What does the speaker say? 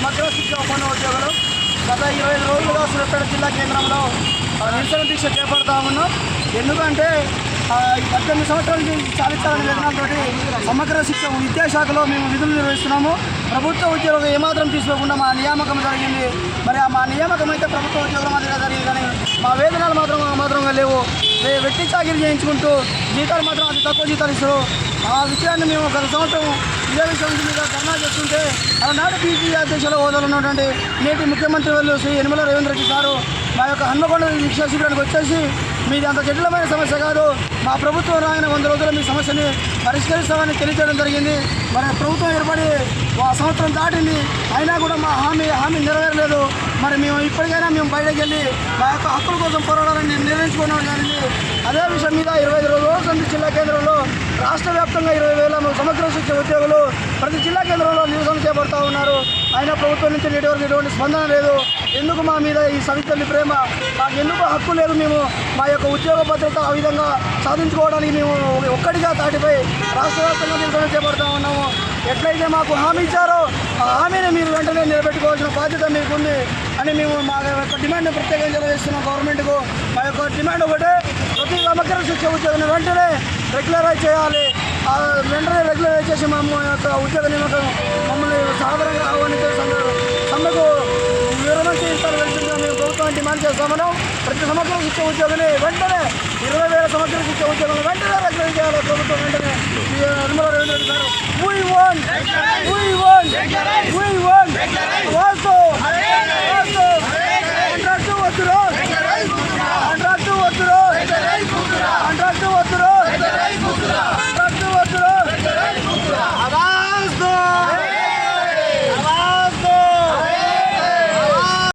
సమగ్ర శిక్ష ఒప్పంద ఉద్యోగులు గత 25 రోజులుగా సూర్యాపేట జిల్లా కేంద్రంలో నిరసన దీక్ష చేపడతా ఉన్నాం. ఎందుకంటే 18 సంవత్సరాల నుంచి చాలించాలని వేతనాలతోటి సమగ్ర శిక్ష విద్యాశాఖలో మేము విధులు నిర్వహిస్తున్నాము. ప్రభుత్వ ఉద్యోగులు ఏమాత్రం తీసుకోకుండా మా నియామకం జరిగింది. మరి మా నియామకం అయితే ప్రభుత్వ ఉద్యోగుల మాదిరిగా జరిగింది, కానీ మా వేతనాలు మాత్రంగా లేవు. వెట్టి చాకిరీ చేయించుకుంటూ జీతాలు మాత్రం అతి తక్కువ జీతాలు ఇస్తారు. ఆ విషయాన్ని మేము గత సంవత్సరం ఇదే విషయం మీద ధర్నా చేస్తుంటే ఆనాడు బీజేపీ అధ్యక్షుల హోదాలో ఉన్నటువంటి నేటి ముఖ్యమంత్రి వాళ్ళు శ్రీ యనమల రేవంత్ రెడ్డి గారు మా యొక్క హన్మకొండ శిక్షా శిబిరానికి వచ్చేసి మీది అంత జటిలమైన సమస్య కాదు, మా ప్రభుత్వం రాయన 100 రోజుల్లో మీ సమస్యని పరిష్కరిస్తామని తెలియజేయడం జరిగింది. మరి ప్రభుత్వం ఏర్పడి ఆ సంవత్సరం దాటింది, అయినా కూడా మా హామీ నెరవేరలేదు. మరి మేము ఇప్పటికైనా బయటకు వెళ్ళి మా యొక్క హక్కుల కోసం పోరాడాలని నిర్ణయించుకోవడం జరిగింది. అదే విషయం మీద 25 రోజుల జిల్లా కేంద్రంలో రాష్ట్ర వ్యాప్తంగా 20,000 సమగ్ర శిక్ష ఉద్యోగులు ప్రతి జిల్లా కేంద్రంలో నిరసన చేపడుతూ ఉన్నారు. అయినా ప్రభుత్వం నుంచి ఎటువంటి స్పందన లేదు. ఎందుకు మా మీద ఈ సవితల్లి ప్రేమ, మాకు ఎందుకు హక్కు లేదు? మేము మా యొక్క ఉద్యోగ భద్రత ఆ విధంగా సాధించుకోవడానికి మేము ఒక్కటిగా తాటిపై రాష్ట్ర వ్యాప్తంగా నిరసన చేపడుతూ ఉన్నాము. ఎట్లయితే మాకు హామీ ఇచ్చారో ఆ హామీని మీరు వెంటనే నిలబెట్టుకోవాల్సిన బాధ్యత మీకుంది అని మేము మా యొక్క డిమాండ్ ప్రత్యేకంగా తెలియజేస్తున్నాం. గవర్నమెంట్కు మా యొక్క డిమాండ్ ఒకటే, ప్రతి సమగ్ర శిక్ష ఉద్యోగాన్ని వెంటనే రెగ్యులరైజ్ చేయాలి. వెంటనే రెగ్యులరైజ్ చేసి మా యొక్క ఉద్యోగ నియామకం మమ్మల్ని సాధారణంగా ఆహ్వానించే సమ్మెకు విరమించి ఇస్తారు వెళ్తుందిగా మేము ప్రభుత్వాన్ని డిమాండ్ చేస్తామన్నాం. ప్రతి సమగ్ర శిక్ష ఉద్యోగాన్ని వెంటనే 20,000 సమగ్ర శిక్ష ఉద్యోగాలను వెంటనే రెగ్యులరైజ్ చేయాలి ప్రభుత్వం వెంటనే. యనమల రేవంత్ రెడ్డి గారు, we want